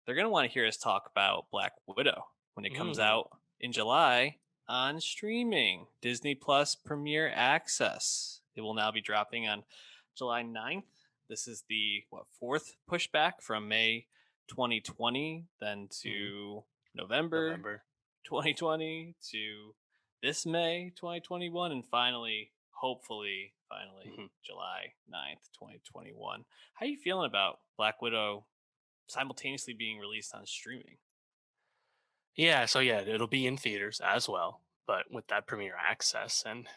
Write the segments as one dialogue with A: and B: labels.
A: they're going to want to hear us talk about Black Widow when it comes
B: Mm.
A: out in July on streaming. Disney Plus Premier Access. It will now be dropping on July 9th. This is the fourth pushback from May 2020 then
B: Mhm.
A: to November
B: November.
A: 2020 to this May 2021 and finally
B: Mhm.
A: July 9th, 2021. How are you feeling about Black Widow simultaneously being released on streaming?
B: Yeah, it'll be in theaters as well, but with that premiere access. And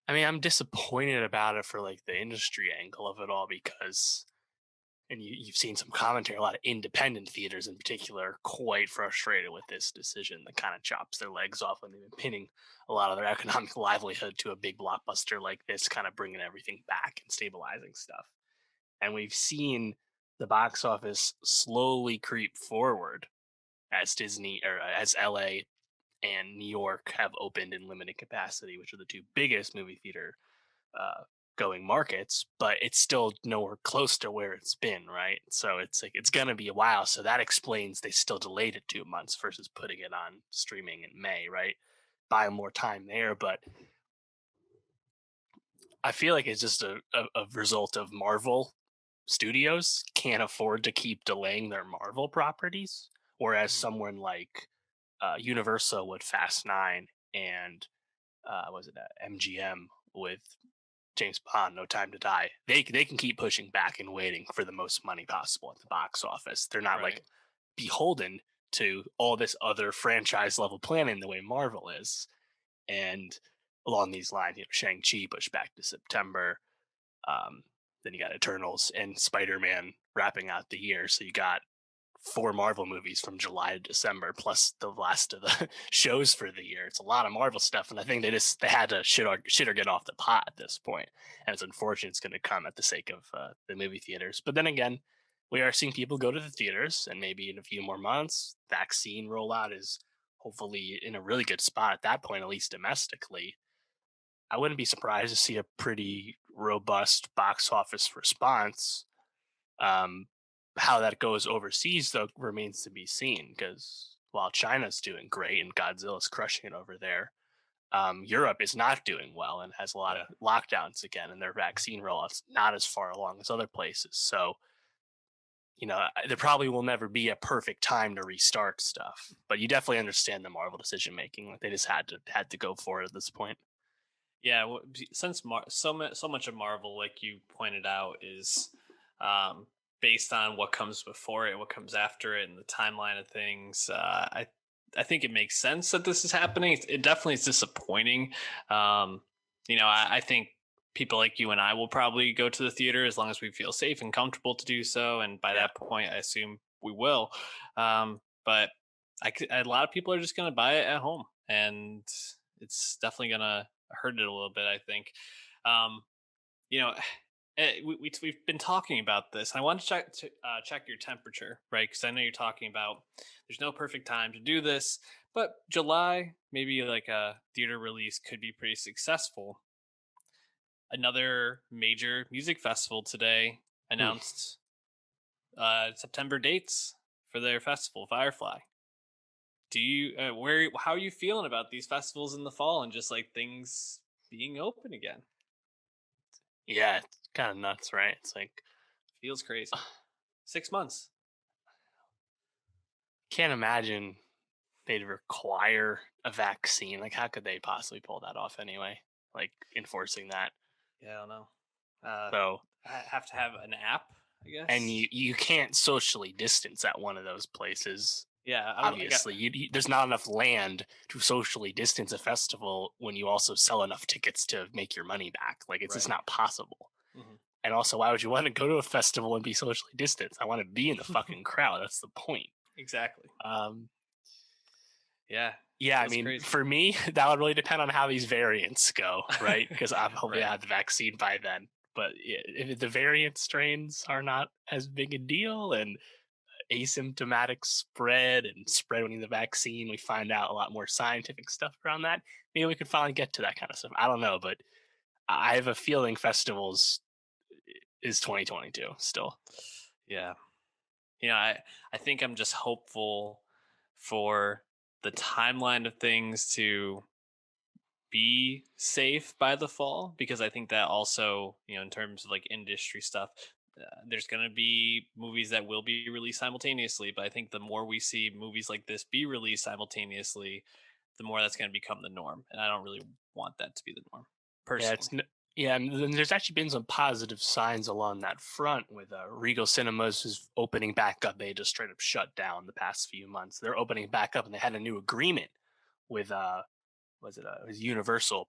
B: I mean, I'm disappointed about it for like the industry angle of it all because, and you've seen some commentary, a lot of independent theaters in particular are quite frustrated with this decision that kind of chops their legs off when they've been pinning a lot of their economic livelihood to a big blockbuster like this, kind of bringing everything back and stabilizing stuff. And we've seen the box office slowly creep forward as Disney or as LA and New York have opened in limited capacity, which are the two biggest movie theater uh, going markets, but it's still nowhere close to where it's been, right? So it's like it's gonna be a while. So that explains they still delayed it 2 months versus putting it on streaming in May, right? Buy more time there, but I feel like it's just a result of Marvel Studios can't afford to keep delaying their Marvel properties, whereas
A: Mhm.
B: someone like Universal with Fast Nine and was it MGM with James Bond, No Time to Die, they can keep pushing back and waiting for the most money possible at the box office. They're not like
A: Right.
B: beholden to all this other franchise level planning the way Marvel is. And along these lines, Shang Chi pushed back to September. Then you got Eternals and Spider Man wrapping out the year. So you got four Marvel movies from July to December, plus the last of the shows for the year. It's a lot of Marvel stuff, and I think they had to shit or get off the pot at this point. And it's unfortunate it's going to come at the sake of the movie theaters. But then again, we are seeing people go to the theaters, and maybe in a few more months, vaccine rollout is hopefully in a really good spot at that point, at least domestically. I wouldn't be surprised to see a pretty robust box office response. um, how that goes overseas, though, remains to be seen. Because while China's doing great and Godzilla's crushing it over there, Europe is not doing well and has a lot of
A: Yeah.
B: lockdowns again, and their vaccine rollout's not as far along as other places. So, there probably will never be a perfect time to restart stuff. But you definitely understand the Marvel decision making. Like they just had to go for it at this point.
A: Yeah, since so much of Marvel, like you pointed out, is um, based on what comes before it, what comes after it, and the timeline of things. I think it makes sense that this is happening. It definitely is disappointing. Um, I think people like you and I will probably go to the theater as long as we feel safe and comfortable to do so, and by
B: Yeah.
A: that point, I assume we will. But a lot of people are just going to buy it at home, and it's definitely going to hurt it a little bit. I think, um, you know, we've been talking about this. I want to check your temperature, right? Because I know you're talking about there's no perfect time to do this, but July, maybe like a theater release could be pretty successful. Another major music festival today
B: Hmm.
A: announced September dates for their festival, Firefly. Do you how are you feeling about these festivals in the fall and just like things being open again?
B: Yeah, it's kind of nuts, right? It's like
A: Feels crazy. 6 months.
B: can't imagine they'd require a vaccine. Like, how could they possibly pull that off anyway? Like enforcing that.
A: Yeah, I don't know. Uh,
B: So,
A: I have to have an app, I
B: and
A: guess.
B: you can't socially distance at one of those places.
A: Yeah, I got.
B: Obviously, there's not enough land to socially distance a festival when you also sell enough tickets to make your money back. Like, it's just
A: Right.
B: not possible.
A: Hmm.
B: And also, why would you want to go to a festival and be socially distanced? I want to be in the fucking crowd. That's the point.
A: Exactly.
B: Um,
A: Yeah,
B: Yeah, I
A: feels
B: mean,
A: crazy.
B: for me, that would really depend on how these variants go, right? Because I'm hoping I
A: Right.
B: have the vaccine by then. But if the variant strains are not as big a deal and asymptomatic spread and spread when you have the vaccine, we find out a lot more scientific stuff around that. Maybe we could finally get to that kind of stuff. I don't know, but I have a feeling festivals is 2022 still.
A: Yeah. I think I'm just hopeful for the timeline of things to be safe by the fall, because I think that also, in terms of like industry stuff, there's going to be movies that will be released simultaneously. But I think the more we see movies like this be released simultaneously, the more that's going to become the norm. And I don't really want that to be the norm
B: Yeah,
A: personally.
B: yeah, and then there's actually been some positive signs along that front with Regal Cinemas is opening back up. They just straight up shut down the past few months. They're opening back up, and they had a new agreement with it was Universal,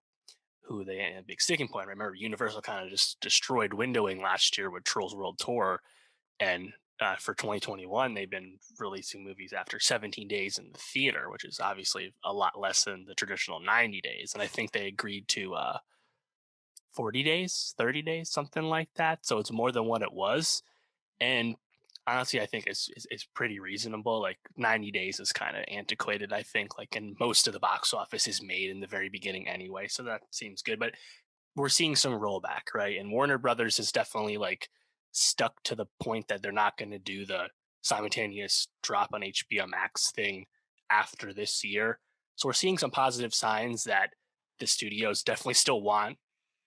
B: who they had a big sticking point. Remember, Universal kind of just destroyed windowing last year with Trolls World Tour, and for 2021 they've been releasing movies after 17 days in the theater, which is obviously a lot less than the traditional 90 days. And I think they agreed to 40 days, 30 days, something like that. So it's more than what it was. And honestly, I think it's pretty reasonable. Like 90 days is kind of antiquated, I think. Like, and most of the box office is made in the very beginning anyway. So that seems good. But we're seeing some rollback, right? And Warner Brothers is definitely like stuck to the point that they're not going to do the simultaneous drop on HBO Max thing after this year. So we're seeing some positive signs that the studios definitely still want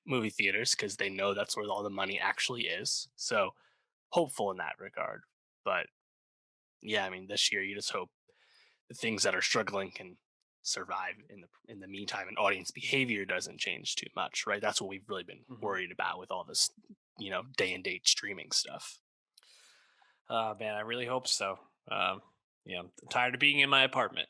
B: movie theaters because they know that's where all the money actually is. So hopeful in that regard. But yeah, I mean, this year you just hope the things that are struggling can survive in the meantime, and audience behavior doesn't change too much, right? That's what we've really been
A: Hmm.
B: worried about with all this, day and date streaming stuff.
A: Man, I really hope so. Um, I'm tired of being in my apartment.